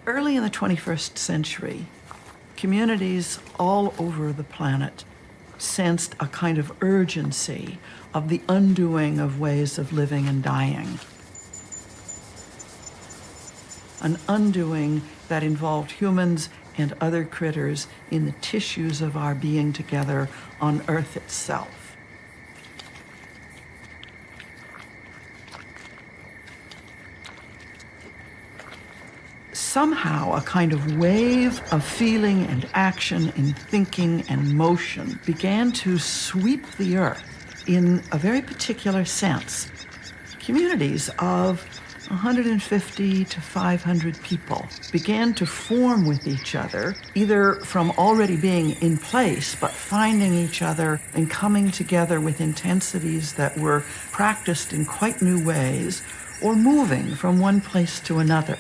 Early in the 21st century, communities all over the planet sensed a kind of urgency of the undoing of ways of living and dying. An undoing that involved humans and other critters in the tissues of our being together on Earth itself. Somehow a kind of wave of feeling and action and thinking and motion began to sweep the earth in a very particular sense. Communities of 150 to 500 people began to form with each other, either from already being in place, but finding each other and coming together with intensities that were practiced in quite new ways, or moving from one place to another.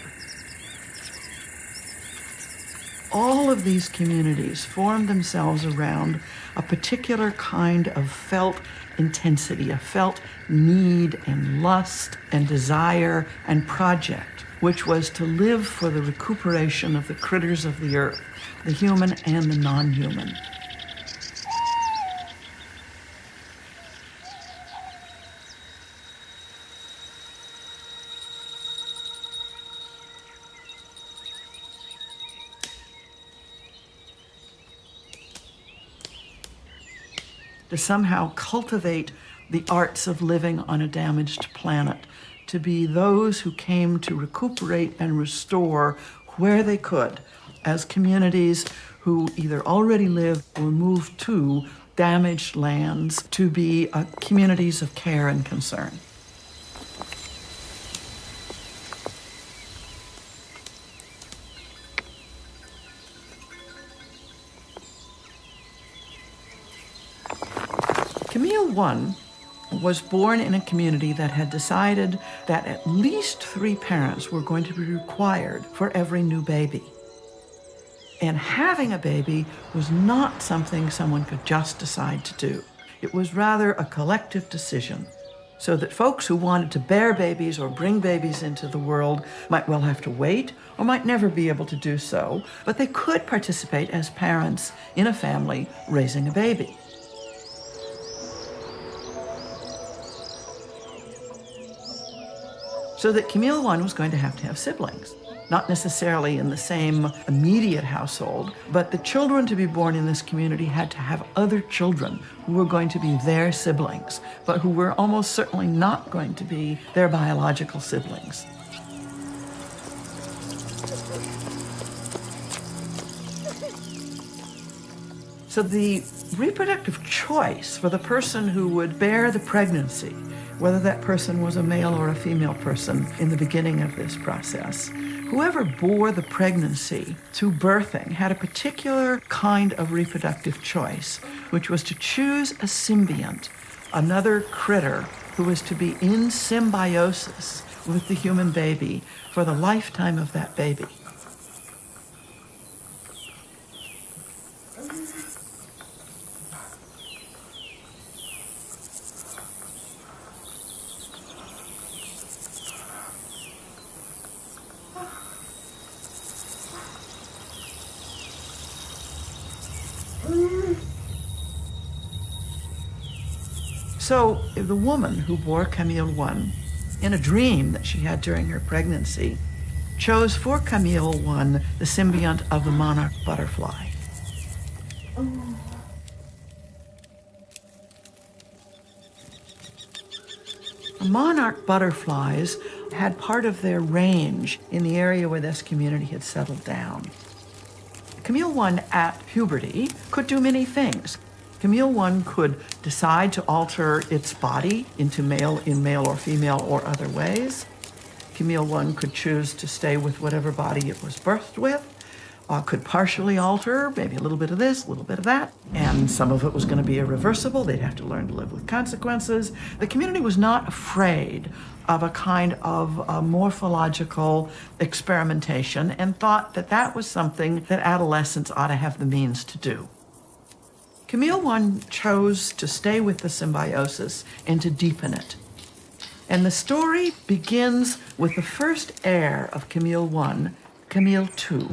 All of these communities formed themselves around a particular kind of felt intensity, a felt need and lust and desire and project, which was to live for the recuperation of the critters of the earth, the human and the non-human. To somehow cultivate the arts of living on a damaged planet, to be those who came to recuperate and restore where they could, as communities who either already lived or moved to damaged lands, to be communities of care and concern. Camille I was born in a community that had decided that at least 3 parents were going to be required for every new baby. And having a baby was not something someone could just decide to do. It was rather a collective decision, so that folks who wanted to bear babies or bring babies into the world might well have to wait or might never be able to do so, but they could participate as parents in a family raising a baby. So that Camille I was going to have siblings, not necessarily in the same immediate household, but the children to be born in this community had to have other children who were going to be their siblings, but who were almost certainly not going to be their biological siblings. So the reproductive choice for the person who would bear the pregnancy, whether that person was a male or a female person in the beginning of this process, whoever bore the pregnancy to birthing had a particular kind of reproductive choice, which was to choose a symbiont, another critter who was to be in symbiosis with the human baby for the lifetime of that baby. So the woman who bore Camille I, in a dream that she had during her pregnancy, chose for Camille I the symbiont of the monarch butterfly. Monarch butterflies had part of their range in the area where this community had settled down. Camille 1 at puberty could do many things. Camille 1 could decide to alter its body into male in male or female or other ways. Camille 1 could choose to stay with whatever body it was birthed with, could partially alter, maybe a little bit of this, a little bit of that, and some of it was going to be irreversible. They'd have to learn to live with consequences. The community was not afraid of a kind of morphological experimentation and thought that that was something that adolescents ought to have the means to do. Camille 1 chose to stay with the symbiosis and to deepen it. And the story begins with the first heir of Camille 1, Camille 2.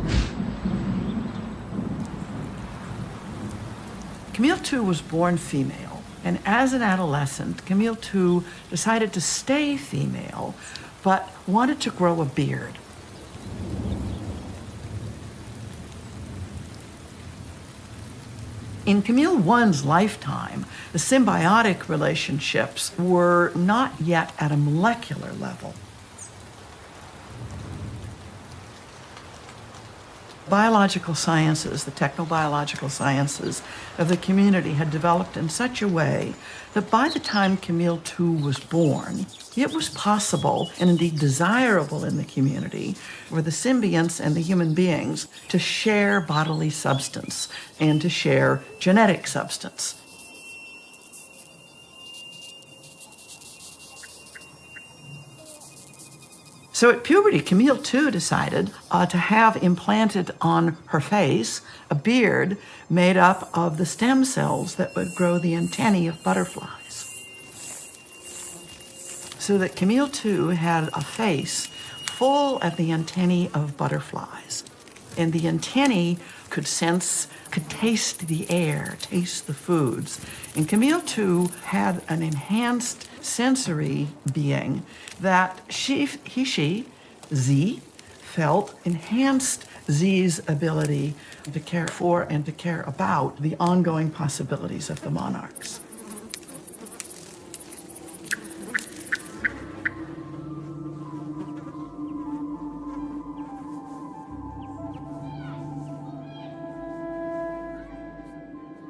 Camille 2 was born female, and as an adolescent, Camille 2 decided to stay female, but wanted to grow a beard. In Camille 1's lifetime, the symbiotic relationships were not yet at a molecular level. Biological sciences, the technobiological sciences of the community had developed in such a way that by the time Camille 2 was born, it was possible and indeed desirable in the community for the symbionts and the human beings to share bodily substance and to share genetic substance. So at puberty, Camille 2 decided to have implanted on her face a beard made up of the stem cells that would grow the antennae of butterflies. So that Camille 2 had a face full of the antennae of butterflies. And the antennae could sense, could taste the air, taste the foods. And Camille 2 had an enhanced sensory being that she, Z, felt enhanced Z's ability to care for and to care about the ongoing possibilities of the monarchs.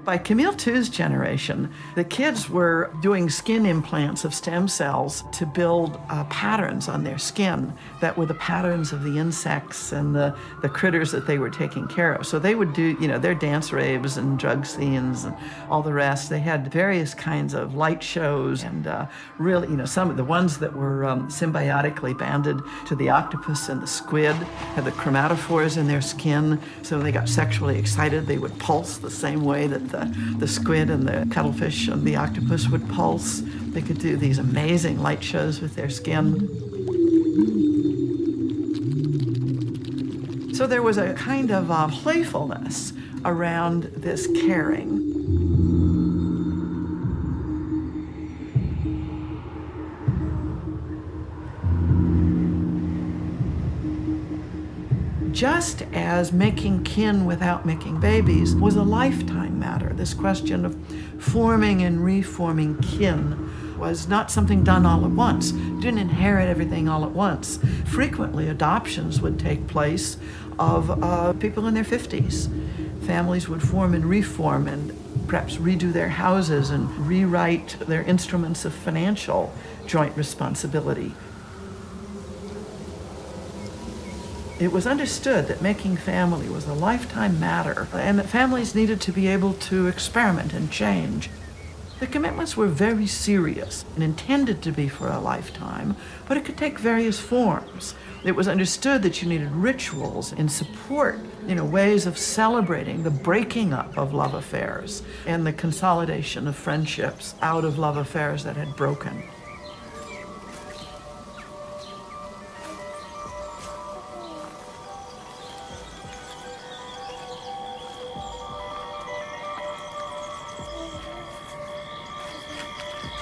By Camille 2's generation, the kids were doing skin implants of stem cells to build patterns on their skin that were the patterns of the insects and the critters that they were taking care of. So they would do, their dance raves and drug scenes and all the rest. They had various kinds of light shows and really, some of the ones that were symbiotically banded to the octopus and the squid had the chromatophores in their skin. So when they got sexually excited, they would pulse the same way that the squid and the cuttlefish and the octopus would pulse. They could do these amazing light shows with their skin. So there was a kind of playfulness around this caring. Just as making kin without making babies was a lifetime matter, this question of forming and reforming kin was not something done all at once. You didn't inherit everything all at once. Frequently, adoptions would take place of people in their 50s. Families would form and reform and perhaps redo their houses and rewrite their instruments of financial joint responsibility. It was understood that making family was a lifetime matter and that families needed to be able to experiment and change. The commitments were very serious and intended to be for a lifetime, but it could take various forms. It was understood that you needed rituals and support, ways of celebrating the breaking up of love affairs and the consolidation of friendships out of love affairs that had broken.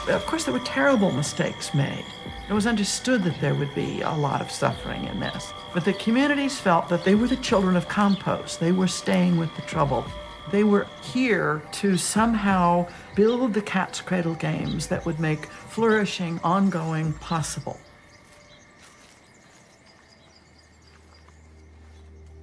Of course, there were terrible mistakes made. It was understood that there would be a lot of suffering in this. But the communities felt that they were the children of compost. They were staying with the trouble. They were here to somehow build the cat's cradle games that would make flourishing, ongoing possible.